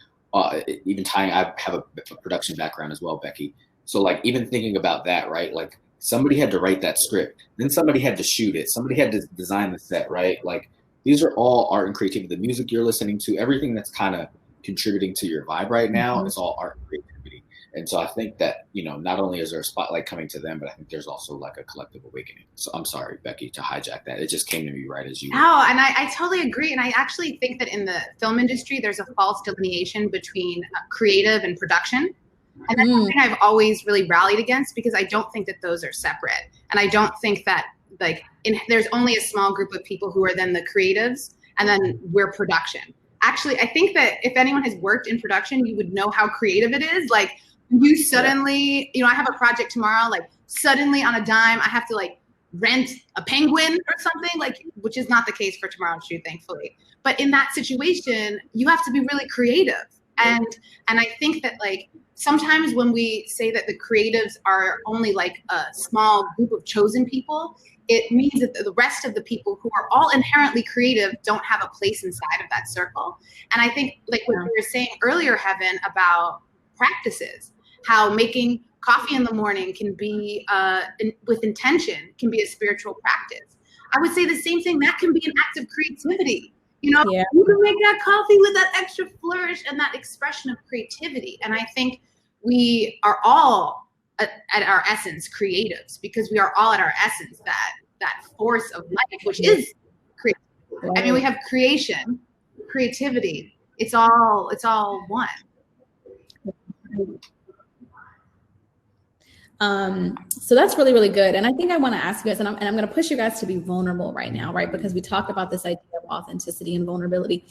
even tying, I have a production background as well, Becky. So like even thinking about that, right? Like somebody had to write that script, then somebody had to shoot it, somebody had to design the set, right? Like these are all art and creativity. The music you're listening to, everything that's kind of contributing to your vibe right now is all art and creativity. And so I think that, not only is there a spotlight coming to them, but I think there's also like a collective awakening. So I'm sorry, Becky, to hijack that. It just came to me right as you. Oh, and I totally agree. And I actually think that in the film industry, there's a false delineation between creative and production. And that's something I've always really rallied against, because I don't think that those are separate. And I don't think that there's only a small group of people who are then the creatives and then we're production. Actually, I think that if anyone has worked in production, you would know how creative it is. Like you suddenly, I have a project tomorrow, like suddenly on a dime, I have to like rent a penguin or something, like, which is not the case for tomorrow's shoot, thankfully. But in that situation, you have to be really creative. And I think that like sometimes when we say that the creatives are only like a small group of chosen people, it means that the rest of the people who are all inherently creative don't have a place inside of that circle. And I think like what you were saying earlier, Heaven, about practices, how making coffee in the morning can be with intention, can be a spiritual practice. I would say the same thing, that can be an act of creativity. You can make that coffee with that extra flourish and that expression of creativity. And I think we are all at our essence creatives, because we are all at our essence that force of life, which is creativity. Right. I mean, we have creation, creativity. It's all one. So that's really, really good. And I think I want to ask you guys, and I'm going to push you guys to be vulnerable right now, right? Because we talked about this idea of authenticity and vulnerability.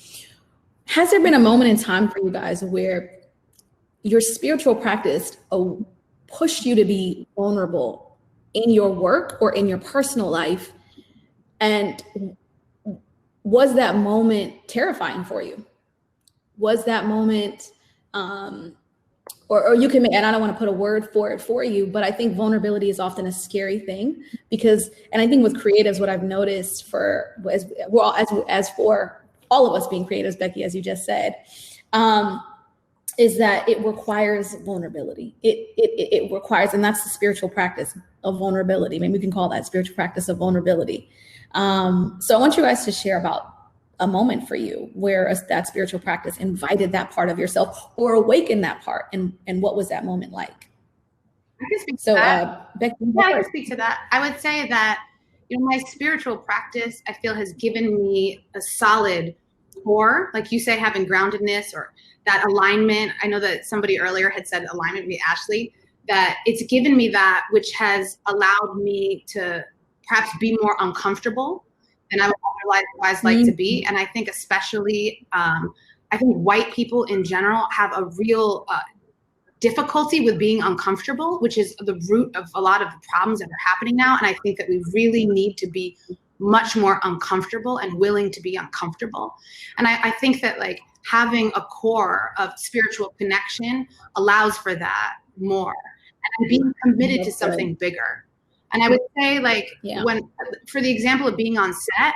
Has there been a moment in time for you guys where your spiritual practice pushed you to be vulnerable in your work or in your personal life? And was that moment terrifying for you? Was that moment, or you can, and I don't want to put a word for it for you, but I think vulnerability is often a scary thing because, and I think with creatives, what I've noticed as for all of us being creatives, Becky, as you just said, is that it requires vulnerability. It requires, and that's the spiritual practice of vulnerability. Maybe we can call that spiritual practice of vulnerability. So I want you guys to share about a moment for you where that spiritual practice invited that part of yourself or awakened that part, and what was that moment like? I can speak to that. Becky, I can speak to that. I would say that my spiritual practice, I feel, has given me a solid core, like you say, having groundedness or that alignment. I know that somebody earlier had said alignment with Ashley, that it's given me that, which has allowed me to perhaps be more uncomfortable than I would otherwise like to be. And I think especially, I think white people in general have a real difficulty with being uncomfortable, which is the root of a lot of the problems that are happening now. And I think that we really need to be much more uncomfortable and willing to be uncomfortable. And I think that like having a core of spiritual connection allows for that more, and being committed to something bigger. And I would say when, for the example of being on set,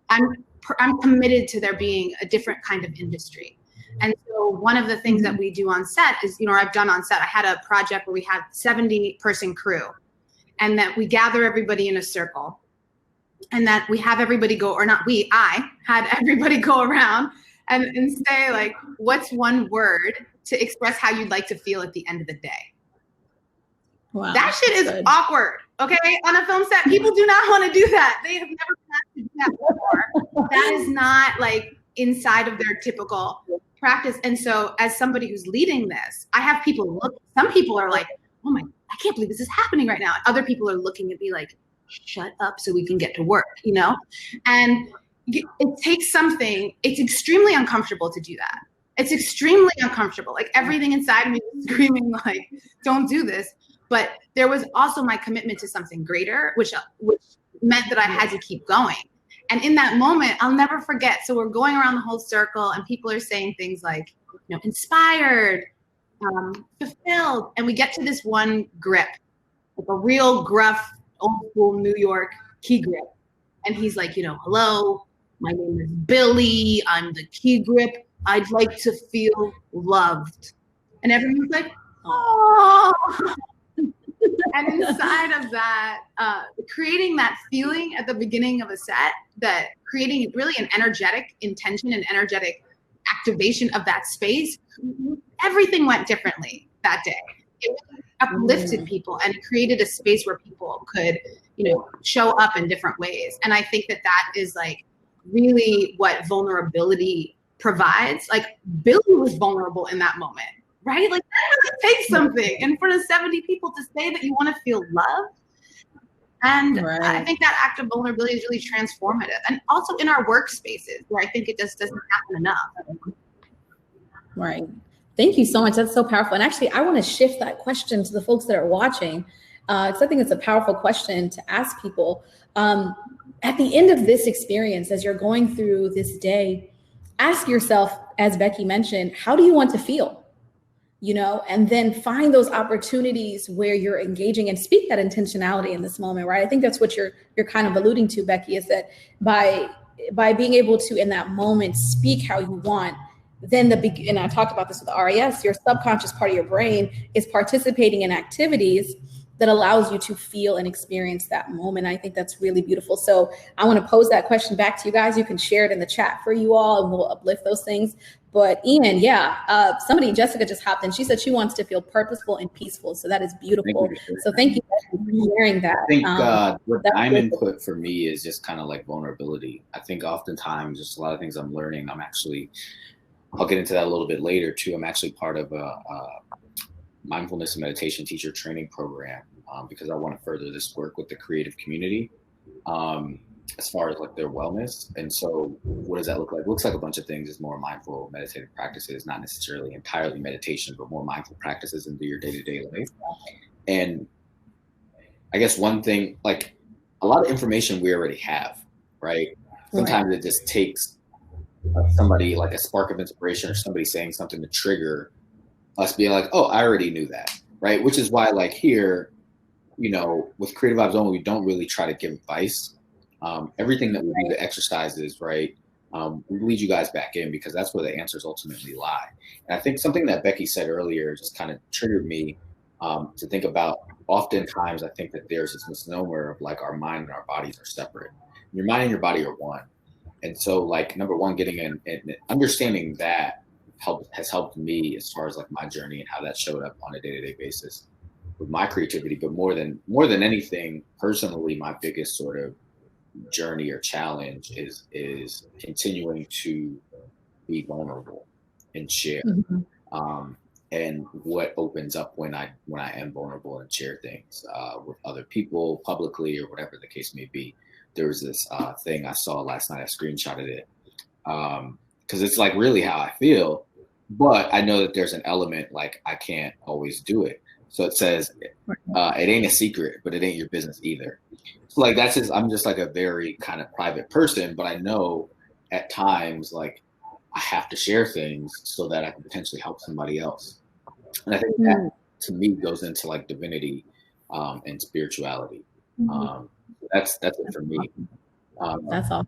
I'm committed to there being a different kind of industry. And so one of the things that we do on set is, I've done on set, I had a project where we had 70-person crew, and that we gather everybody in a circle, and that we have everybody go, or not we, I had everybody go around and say like, what's one word to express how you'd like to feel at the end of the day? Wow, that shit is good. Awkward. Okay. On a film set, people do not want to do that. They have never had to do that before. That is not like inside of their typical practice. And so as somebody who's leading this, I have people look, some people are like, oh my, I can't believe this is happening right now. Other people are looking at me like, shut up so we can get to work, And it takes something, it's extremely uncomfortable to do that. It's extremely uncomfortable. Like everything inside of me is screaming like, don't do this. But there was also my commitment to something greater, which meant that I had to keep going. And in that moment, I'll never forget. So we're going around the whole circle and people are saying things like, inspired, fulfilled. And we get to this one grip, like a real gruff, old school New York key grip. And he's like, hello, My name is Billy. I'm the key grip. I'd like to feel loved. And everyone's like, oh. And inside of that, creating that feeling at the beginning of a set, that creating really an energetic intention and energetic activation of that space, everything went differently that day. It uplifted people and created a space where people could, show up in different ways. And I think that is like really what vulnerability provides. Like Billy was vulnerable in that moment, right? Like that really takes something in front of 70 people to say that you want to feel loved. And right. I think that act of vulnerability is really transformative. And also in our workspaces where I think it just doesn't happen enough. Right. Thank you so much. That's so powerful. And actually, I want to shift that question to the folks that are watching, because I think it's a powerful question to ask people. At the end of this experience, as you're going through this day, ask yourself, as Becky mentioned, how do you want to feel? And then find those opportunities where you're engaging and speak that intentionality in this moment, right? I think that's what you're kind of alluding to, Becky, is that by being able to, in that moment, speak how you want, then and I talked about this with RAS, your subconscious part of your brain is participating in activities that allows you to feel and experience that moment. I think that's really beautiful. So I want to pose that question back to you guys. You can share it in the chat for you all and we'll uplift those things. But Ian, Jessica just hopped in. She said she wants to feel purposeful and peaceful. So that is beautiful. So thank you for sharing that. I think what Diamond put for me is just kind of like vulnerability. I think oftentimes just a lot of things I'm learning, I'll get into that a little bit later too. I'm actually part of a mindfulness and meditation teacher training program because I want to further this work with the creative community as far as like their wellness. And so what does that look like? It looks like a bunch of things. It's more mindful meditative practices, not necessarily entirely meditation, but more mindful practices into your day-to-day life. And I guess one thing, like a lot of information we already have, right? Sometimes it just takes somebody, like a spark of inspiration or somebody saying something to trigger us being like, oh, I already knew that, right? Which is why like here, with Creative Vibes Only, we don't really try to give advice. Everything that we do, the exercises, right? We lead you guys back in because that's where the answers ultimately lie. And I think something that Becky said earlier just kind of triggered me to think about. Oftentimes, I think that there's this misnomer of like our mind and our bodies are separate. Your mind and your body are one. And so like, number one, getting in and understanding that has helped me as far as like my journey and how that showed up on a day-to-day basis with my creativity. But more than anything, personally, my biggest sort of journey or challenge is continuing to be vulnerable and share. And what opens up when I am vulnerable and share things with other people publicly or whatever the case may be. There was this thing I saw last night. I screenshotted it because it's like really how I feel. But I know that there's an element like I can't always do it. So it says, it ain't a secret, but it ain't your business either. So like I'm just like a very kind of private person, but I know at times like I have to share things so that I can potentially help somebody else. And I think that to me goes into like divinity and spirituality. That's it for me. That's all.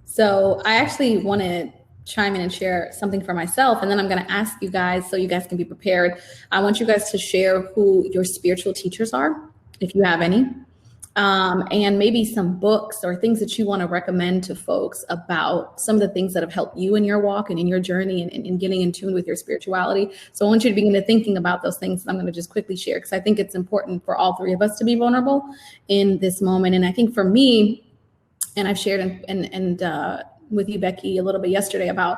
So I actually want to chime in and share something for myself. And then I'm going to ask you guys, so you guys can be prepared. I want you guys to share who your spiritual teachers are, if you have any, and maybe some books or things that you want to recommend to folks about some of the things that have helped you in your walk and in your journey and getting in tune with your spirituality. So I want you to begin to thinking about those things. I'm going to just quickly share because I think it's important for all three of us to be vulnerable in this moment. And I think for me, and I've shared and with you, Becky, a little bit yesterday about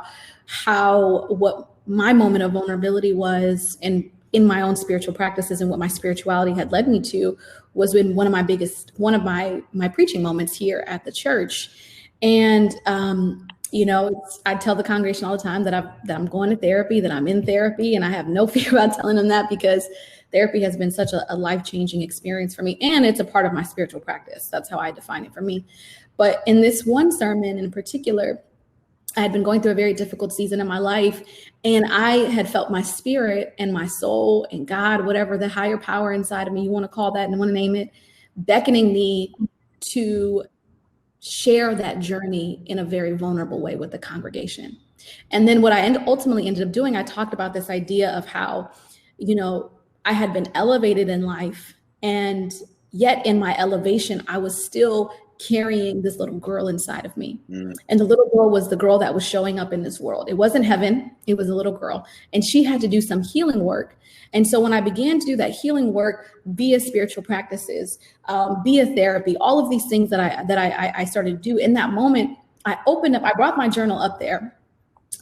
what my moment of vulnerability was in my own spiritual practices and what my spirituality had led me to was in one of my preaching moments here at the church. And, I tell the congregation all the time that I'm going to therapy, that I'm in therapy, and I have no fear about telling them that because therapy has been such a life-changing experience for me. And it's a part of my spiritual practice. That's how I define it for me. But in this one sermon in particular, I had been going through a very difficult season in my life, and I had felt my spirit and my soul and God, whatever the higher power inside of me, you want to call that and want to name it, beckoning me to share that journey in a very vulnerable way with the congregation. And then what I ultimately ended up doing, I talked about this idea of how, I had been elevated in life, and yet in my elevation, I was still carrying this little girl inside of me. And the little girl was the girl that was showing up in this world. It wasn't heaven, it was a little girl. And she had to do some healing work. And so when I began to do that healing work via spiritual practices, via therapy, all of these things that I started to do, in that moment, I brought my journal up there,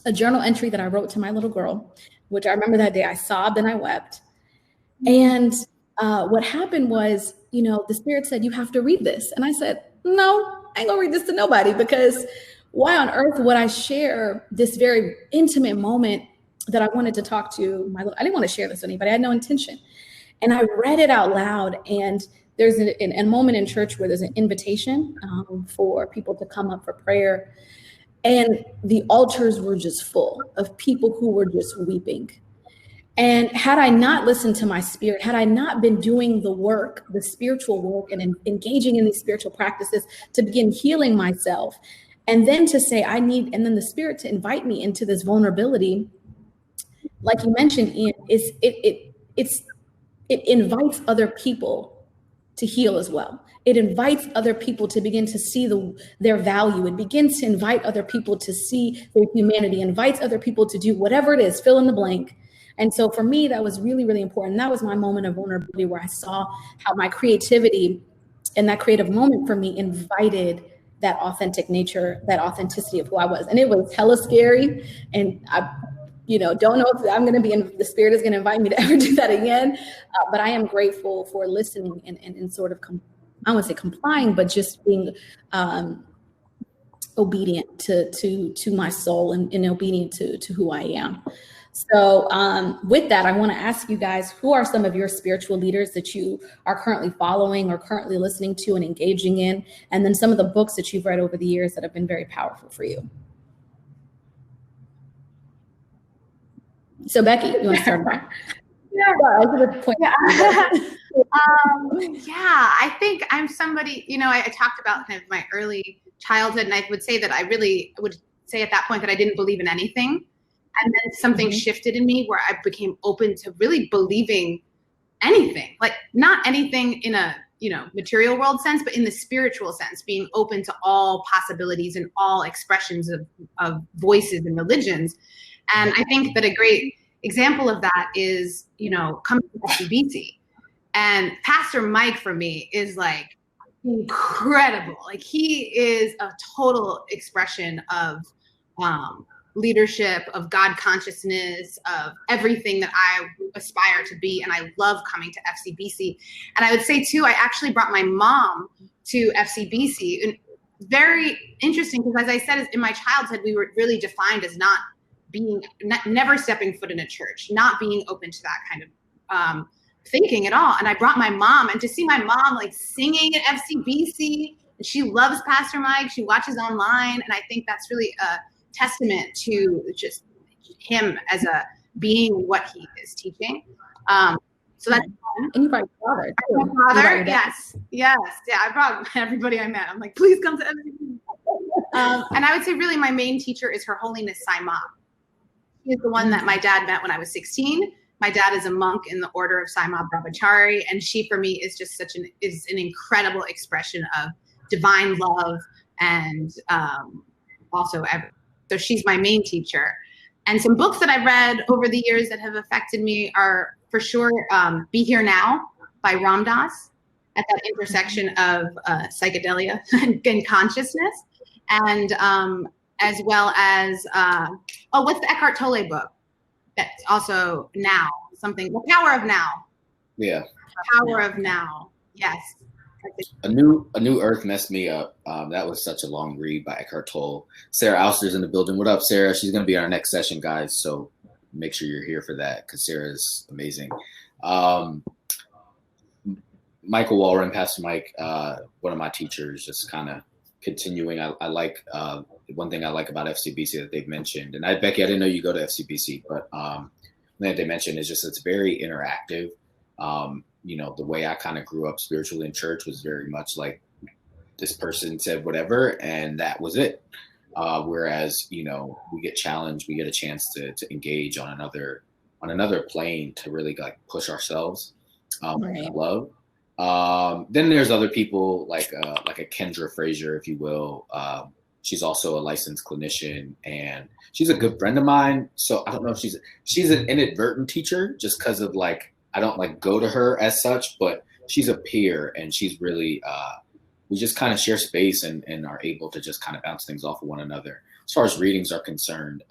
a journal entry that I wrote to my little girl, which I remember that day I sobbed and I wept. And what happened was, the Spirit said, you have to read this. And I said, no, I ain't gonna read this to nobody, because why on earth would I share this very intimate moment that I wanted to talk to I didn't want to share this with anybody. I had no intention. And I read it out loud. And there's a moment in church where there's an invitation for people to come up for prayer. And the altars were just full of people who were just weeping. And had I not listened to my spirit, had I not been doing the work, the spiritual work, and engaging in these spiritual practices to begin healing myself, and then to say and then the Spirit to invite me into this vulnerability, like you mentioned, Ian, it invites other people to heal as well. It invites other people to begin to see their value. It begins to invite other people to see their humanity, invites other people to do whatever it is, fill in the blank. And so for me, that was really, really important. That was my moment of vulnerability, where I saw how my creativity and that creative moment for me invited that authentic nature, that authenticity of who I was. And it was hella scary. And I, don't know if I'm going to the Spirit is going to invite me to ever do that again. But I am grateful for listening and sort of, I wouldn't say complying, but just being obedient to my soul and obedient to who I am. So with that, I want to ask you guys, who are some of your spiritual leaders that you are currently following or currently listening to and engaging in? And then some of the books that you've read over the years that have been very powerful for you. So Becky, you want to start off? Yeah. I think I'm somebody, I talked about kind of my early childhood, and I would say that I really would say at that point that I didn't believe in anything. And then something shifted in me where I became open to really believing anything, like not anything in a, material world sense, but in the spiritual sense, being open to all possibilities and all expressions of voices and religions. And I think that a great example of that is, coming to FCBC. And Pastor Mike for me is like incredible. Like he is a total expression of leadership, of God consciousness, of everything that I aspire to be. And I love coming to FCBC. And I would say too, I actually brought my mom to FCBC. And very interesting, because as I said, in my childhood, we were really defined as never stepping foot in a church, not being open to that kind of thinking at all. And I brought my mom, and to see my mom like singing at FCBC, and she loves Pastor Mike, she watches online. And I think that's really a testament to just him as a being, what he is teaching. So that's fun. And you brought your father too. My father, yes. Yeah, I brought everybody I met. I'm like, please come to everything. And I would say really my main teacher is Her Holiness Saima. He is the one that my dad met when I was 16. My dad is a monk in the order of Saima Brahmachari, and she for me is just is an incredible expression of divine love and also so she's my main teacher. And some books that I've read over the years that have affected me are for sure Be Here Now by Ram Dass, at that intersection of psychedelia and consciousness. And as well as, what's the Eckhart Tolle book? That's also Now, something, The Power of Now. Yeah. The Power of Now, yes. A New Earth messed me up. That was such a long read by Eckhart Tolle. Sarah Auster's in the building. What up, Sarah? She's going to be on our next session, guys. So make sure you're here for that, because Sarah's amazing. Michael Walren, Pastor Mike, one of my teachers, just kind of continuing. I like one thing I like about FCBC that they've mentioned, and Becky, I didn't know you go to FCBC, but that they mentioned is just it's very interactive. The way I kind of grew up spiritually in church was very much like this person said whatever, and that was it. Whereas, we get challenged, we get a chance to engage on another plane to really like push ourselves, Right. love. Then there's other people like a Kendra Frazier, if you will. She's also a licensed clinician, and she's a good friend of mine. So I don't know if she's an inadvertent teacher, just because of like, I don't like go to her as such, but she's a peer, and she's really, we just kind of share space and are able to just kind of bounce things off of one another. As far as readings are concerned,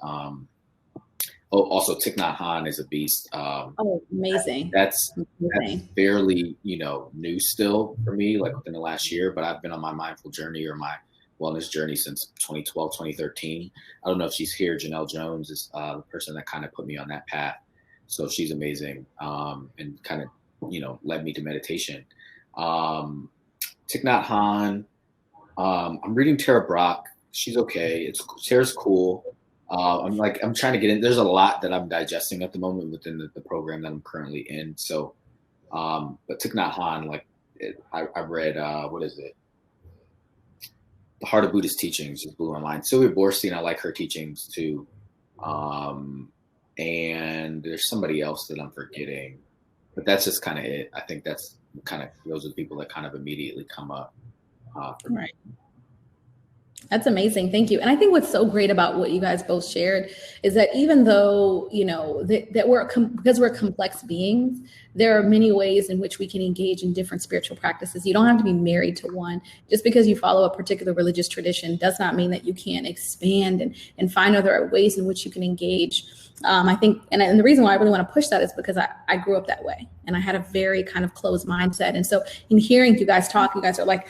also Thich Nhat Hanh is a beast. Amazing. That's fairly, new still for me, like within the last year, but I've been on my mindful journey or my wellness journey since 2012, 2013. I don't know if she's here. Janelle Jones is the person that kind of put me on that path. So she's amazing, and kind of, led me to meditation. Thich Nhat Hanh. I'm reading Tara Brach. She's okay. Tara's cool. I'm trying to get in. There's a lot that I'm digesting at the moment within the program that I'm currently in. So, but Thich Nhat Hanh, I read, what is it? The Heart of Buddhist Teachings just blew my mind. Sylvia Boorstein, I like her teachings too. And there's somebody else that I'm forgetting, but that's just kind of it. I think that's kind of, those are the people that kind of immediately come up. Right. That's amazing. Thank you. And I think what's so great about what you guys both shared is that even though, that because we're complex beings, there are many ways in which we can engage in different spiritual practices. You don't have to be married to one. Just because you follow a particular religious tradition does not mean that you can't expand and find other ways in which you can engage. I think, and the reason why I really want to push that is because I grew up that way, and I had a very kind of closed mindset. And so in hearing you guys talk, you guys are like,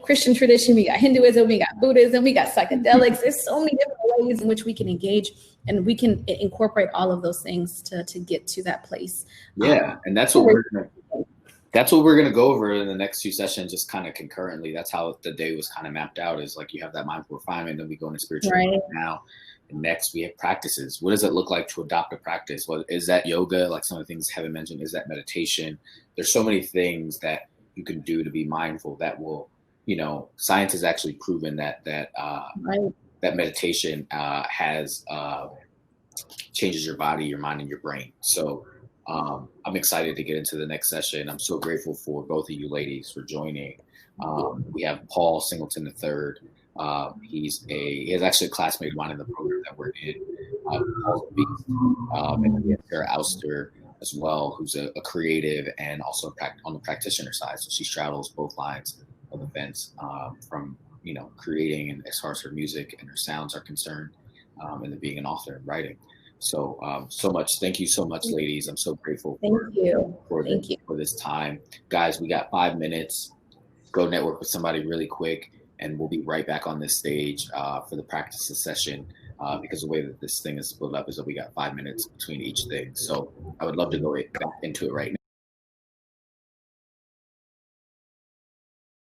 Christian tradition, we got Hinduism, we got Buddhism, we got psychedelics. There's so many different ways in which we can engage, and we can incorporate all of those things to get to that place. Yeah. And that's what we're going to go over in the next two sessions, just kind of concurrently. That's how the day was kind of mapped out, is like, you have that mindful refinement, then we go into spiritual now. And next we have practices. What does it look like to adopt a practice? Well, is that yoga? Like some of the things Heaven mentioned, is that meditation? There's so many things that you can do to be mindful that will, science has actually proven that meditation has changes your body, your mind, and your brain. So I'm excited to get into the next session. I'm so grateful for both of you ladies for joining. We have Paul Singleton III. He is actually a classmate of mine in the program that we're in. Paul's a beast. And we have Sarah Auster as well, who's a creative and also on the practitioner side. So she straddles both lines of the fence, from creating, and as far as her music and her sounds are concerned, and then being an author and writing. So thank you so much, ladies. I'm so grateful for this time. Guys, we got 5 minutes. Go network with somebody really quick, and we'll be right back on this stage for the practices session, because the way that this thing is split up is that we got 5 minutes between each thing. So I would love to go back into it right now.